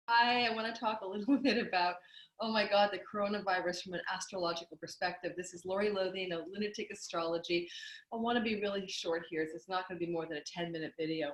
Hi, I want to talk a little bit about, oh my God, the coronavirus from an astrological perspective. This is Lori Lothian of Lunatic Astrology. I want to be really short here, so it's not going to be more than a 10-minute video.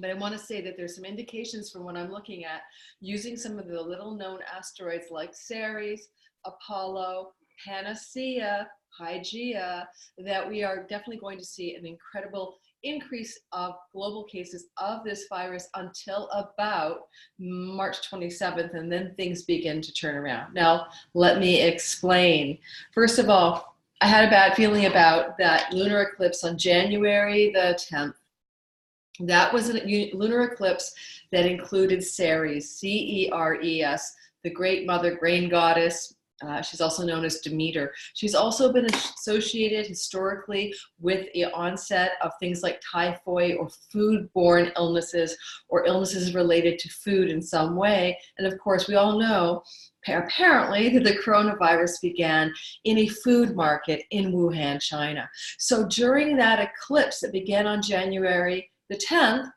But I want to say that there's some indications from what I'm looking at using some of the little known asteroids like Ceres, Apollo, Panacea, Hygeia, that we are definitely going to see an incredible increase of global cases of this virus until about March 27th, and then things begin to turn around. Now, let me explain. First of all, I had a bad feeling about that lunar eclipse on January the 10th. That was a lunar eclipse that included Ceres, C-E-R-E-S, the great mother grain goddess. She's also known as Demeter. She's also been associated historically with the onset of things like typhoid or food-borne illnesses or illnesses related to food in some way. And of course, we all know apparently that the coronavirus began in a food market in Wuhan, China. So during that eclipse that began on January the 10th,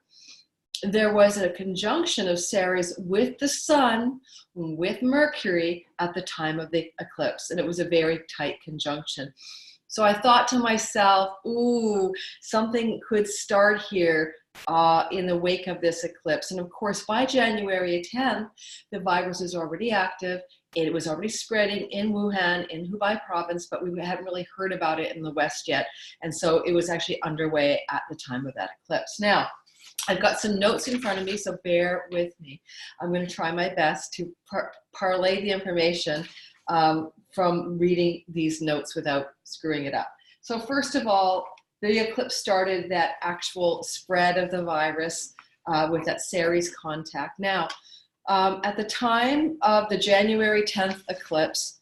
there was a conjunction of Ceres with the sun, with Mercury at the time of the eclipse, and it was a very tight conjunction. So I thought to myself, ooh, something could start here in the wake of this eclipse. And of course, by January 10th, the virus is already active. It was already spreading in Wuhan, in Hubei province, but we hadn't really heard about it in the West yet. And so it was actually underway at the time of that eclipse. Now, I've got some notes in front of me, so bear with me. I'm going to try my best to parlay the information from reading these notes without screwing it up. So first of all, the eclipse started that actual spread of the virus with that Ceres contact. Now, at the time of the January 10th eclipse,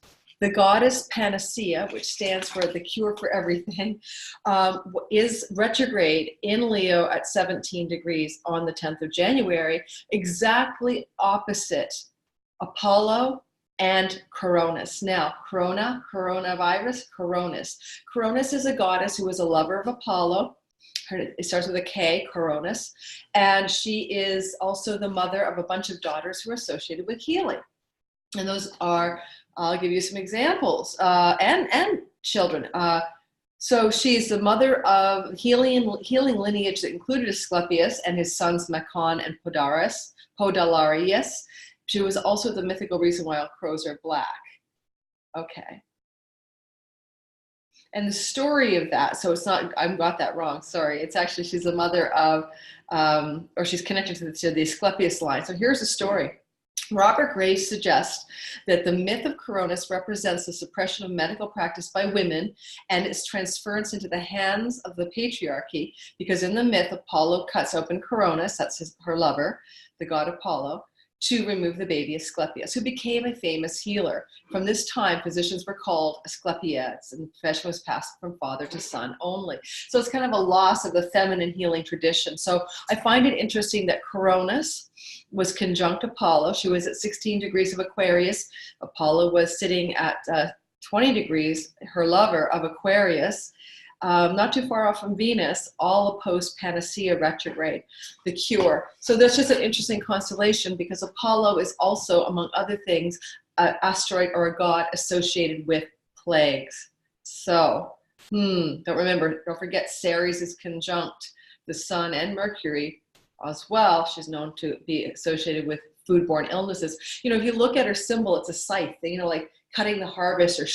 the goddess Panacea, which stands for the cure for everything, is retrograde in Leo at 17 degrees on the 10th of January, exactly opposite Apollo and Koronis. Now, coronavirus, Koronis. Koronis is a goddess who was a lover of Apollo. It starts with a K, Koronis. And she is also the mother of a bunch of daughters who are associated with healing. And those are, I'll give you some examples, and children. So she's the mother of healing lineage that included Asclepius and his sons Macon and Podalarius. She was also the mythical reason why all crows are black. Okay. And the story of that, so it's not, I got that wrong, sorry. It's actually, she's the mother of, or she's connected to the Asclepius line. So here's the story. Robert Graves suggests that the myth of Koronis represents the suppression of medical practice by women and its transference into the hands of the patriarchy, because in the myth, Apollo cuts open Koronis, that's her lover, the god Apollo, to remove the baby Asclepius, who became a famous healer. From this time, physicians were called Asclepiads, and profession was passed from father to son only. So it's kind of a loss of the feminine healing tradition. So I find it interesting that Koronis was conjunct Apollo. She was at 16 degrees of Aquarius. Apollo was sitting at 20 degrees, her lover of Aquarius. Not too far off from Venus, all opposed Panacea Retrograde, the cure. So there's just an interesting constellation because Apollo is also, among other things, an asteroid or a god associated with plagues. So, don't forget Ceres is conjunct the sun and Mercury as well. She's known to be associated with foodborne illnesses. You know, if you look at her symbol, it's a scythe, you know, like cutting the harvest or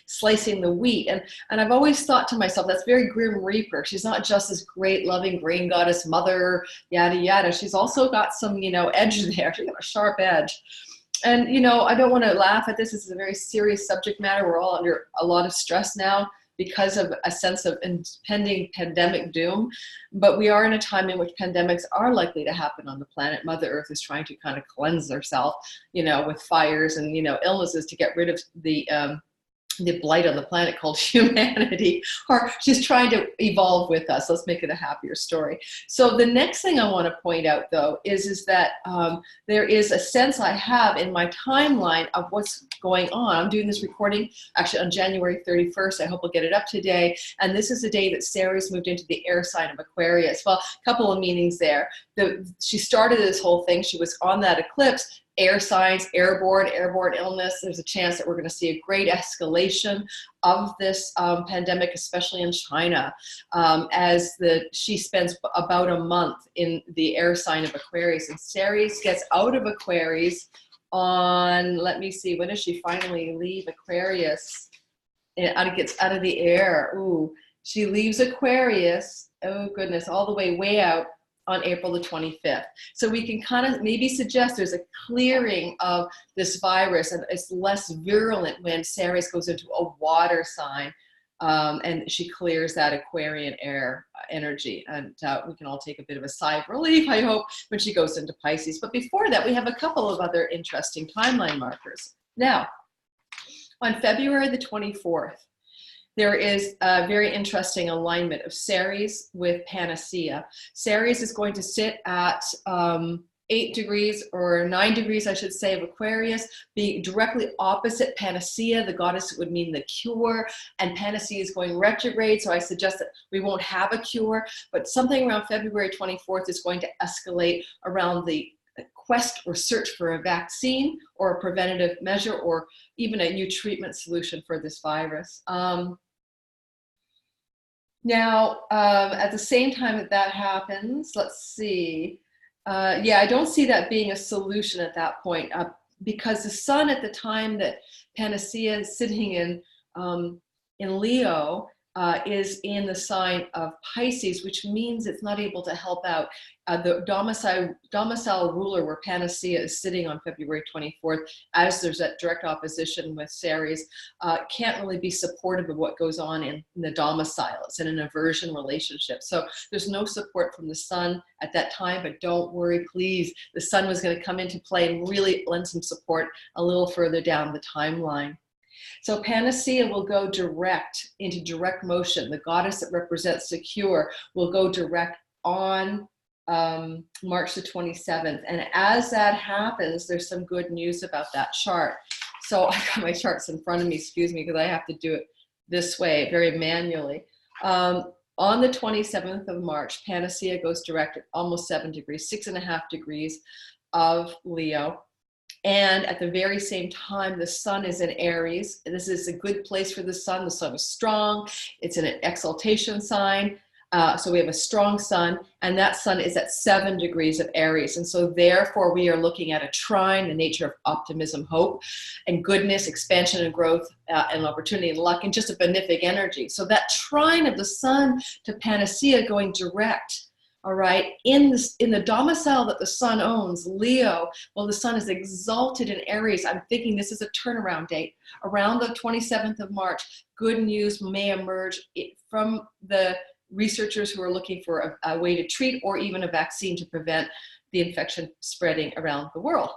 slicing the wheat. And I've always thought to myself, that's very Grim Reaper. She's not just this great loving grain goddess mother, yada, yada. She's also got some, edge there. She's got a sharp edge. And, I don't want to laugh at this. This is a very serious subject matter. We're all under a lot of stress now because of a sense of impending pandemic doom. But we are in a time in which pandemics are likely to happen on the planet. Mother Earth is trying to kind of cleanse herself, with fires and, illnesses to get rid of the the blight on the planet called humanity, or she's trying to evolve with us. Let's make it a happier story. So the next thing I want to point out, though, is that there is a sense I have in my timeline of what's going on. I'm doing this recording actually on January 31st. I hope I'll get it up today. And this is the day that Ceres moved into the air sign of Aquarius. Well, a couple of meanings there. She started this whole thing. She was on that eclipse. Air signs, airborne illness. There's a chance that we're going to see a great escalation of this pandemic, especially in China, as she spends about a month in the air sign of Aquarius. And Ceres gets out of Aquarius on, let me see, when does she finally leave Aquarius? It gets out of the air. Ooh, she leaves Aquarius, oh goodness, all the way out on April the 25th. So we can kind of maybe suggest there's a clearing of this virus and it's less virulent when Ceres goes into a water sign and she clears that Aquarian air energy. And we can all take a bit of a sigh of relief, I hope, when she goes into Pisces. But before that, we have a couple of other interesting timeline markers. Now, on February the 24th, there is a very interesting alignment of Ceres with Panacea. Ceres is going to sit at 8 degrees or 9 degrees, I should say, of Aquarius, be directly opposite Panacea, the goddess that would mean the cure, and Panacea is going retrograde, so I suggest that we won't have a cure, but something around February 24th is going to escalate around the quest or search for a vaccine or a preventative measure or even a new treatment solution for this virus. Now, at the same time that happens, let's see. Yeah, I don't see that being a solution at that point because the sun at the time that Panacea is sitting in Leo is in the sign of Pisces, which means it's not able to help out. The domicile ruler where Panacea is sitting on February 24th, as there's that direct opposition with Ceres, can't really be supportive of what goes on in the domicile. It's in an aversion relationship. So there's no support from the sun at that time, but don't worry, please. The sun was going to come into play and really lend some support a little further down the timeline. So Panacea will go direct into direct motion. The goddess that represents the cure will go direct on March the 27th. And as that happens, there's some good news about that chart. So I got my charts in front of me, excuse me, because I have to do it this way, very manually. On the 27th of March, Panacea goes direct at almost 7 degrees, 6.5 degrees of Leo. And at the very same time, the sun is in Aries. This is a good place for the sun. The sun is strong. It's in an exaltation sign. So we have a strong sun, and that sun is at 7 degrees of Aries. And so therefore, we are looking at a trine, the nature of optimism, hope, and goodness, expansion and growth, and opportunity and luck, and just a benefic energy. So that trine of the sun to Panacea going direct, all right, in the domicile that the sun owns, Leo, well, the sun is exalted in Aries. I'm thinking this is a turnaround date. Around the 27th of March, good news may emerge from the researchers who are looking for a way to treat or even a vaccine to prevent the infection spreading around the world.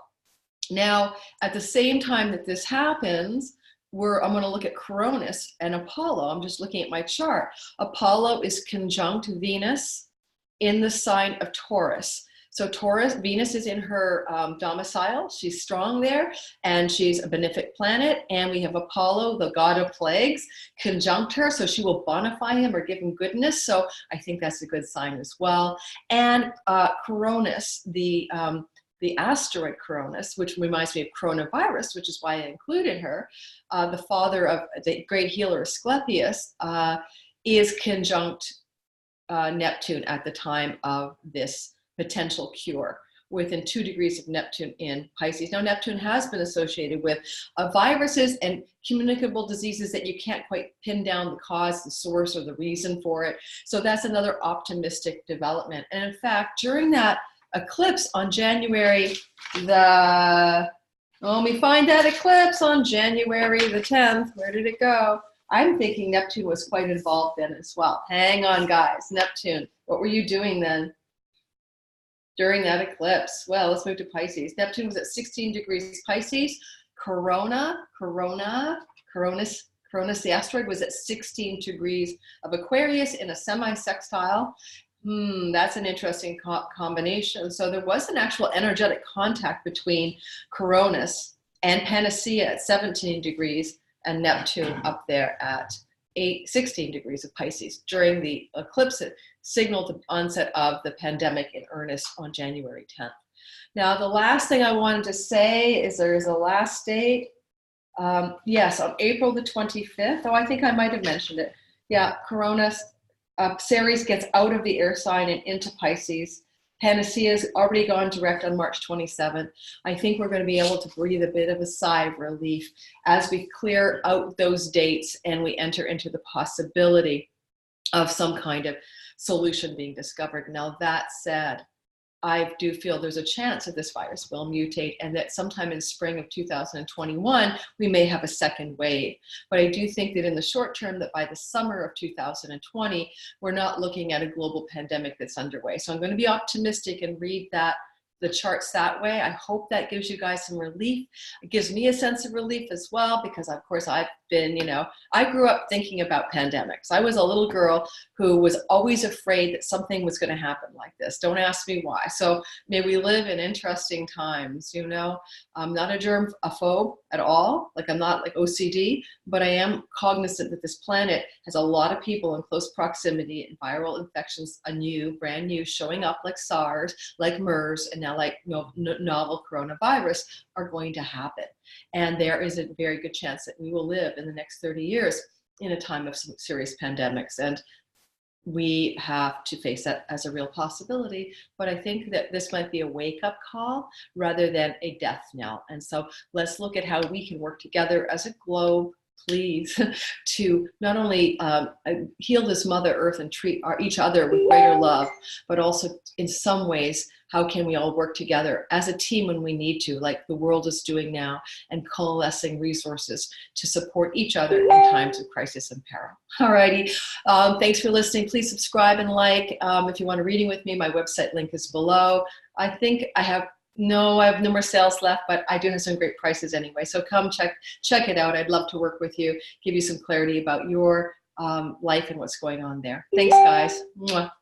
Now, at the same time that this happens, I'm going to look at Koronis and Apollo. I'm just looking at my chart. Apollo is conjunct Venus in the sign of Taurus. So Venus is in her domicile. She's strong there, and she's a benefic planet. And we have Apollo, the god of plagues, conjunct her, so she will bonify him or give him goodness. So I think that's a good sign as well. And Koronis, the asteroid Koronis, which reminds me of coronavirus, which is why I included her, the father of the great healer Asclepius, is conjunct Neptune at the time of this potential cure, within 2 degrees of Neptune in Pisces. Now, Neptune has been associated with viruses and communicable diseases that you can't quite pin down the cause, the source, or the reason for it. So that's another optimistic development. And in fact, during that eclipse on January we find that eclipse on January the 10th. Where did it go? I'm thinking Neptune was quite involved then as well. Hang on, guys. Neptune, what were you doing then during that eclipse? Well, let's move to Pisces. Neptune was at 16 degrees Pisces. Koronis, Koronis, the asteroid, was at 16 degrees of Aquarius in a semi-sextile. That's an interesting combination. So there was an actual energetic contact between Koronis and Panacea at 17 degrees and Neptune up there at 16 degrees of Pisces during the eclipse that signaled the onset of the pandemic in earnest on January 10th. Now, the last thing I wanted to say is there is a last date. Yes, on April the 25th. Oh, I think I might have mentioned it. Yeah, Koronis, Ceres gets out of the air sign and into Pisces. Panacea's already gone direct on March 27th. I think we're going to be able to breathe a bit of a sigh of relief as we clear out those dates and we enter into the possibility of some kind of solution being discovered. Now, that said, I do feel there's a chance that this virus will mutate and that sometime in spring of 2021, we may have a second wave. But I do think that in the short term, that by the summer of 2020, we're not looking at a global pandemic that's underway. So I'm going to be optimistic and read the charts that way. I hope that gives you guys some relief. It gives me a sense of relief as well, because of course I've been, I grew up thinking about pandemics. I was a little girl who was always afraid that something was going to happen like this. Don't ask me why. So may we live in interesting times, I'm not a germaphobe at all. Like I'm not like OCD, but I am cognizant that this planet has a lot of people in close proximity and viral infections, brand new, showing up like SARS, like MERS, and now like novel coronavirus are going to happen. And there is a very good chance that we will live in the next 30 years in a time of some serious pandemics. And we have to face that as a real possibility. But I think that this might be a wake-up call rather than a death knell. And so let's look at how we can work together as a globe, please, to not only heal this Mother Earth and treat each other with greater love, but also in some ways, how can we all work together as a team when we need to, like the world is doing now, and coalescing resources to support each other in times of crisis and peril. All righty. Thanks for listening. Please subscribe and like. If you want a reading with me, my website link is below. I think I have no more sales left, but I do have some great prices anyway. So come check it out. I'd love to work with you, give you some clarity about your life and what's going on there. Thanks, guys. Mwah.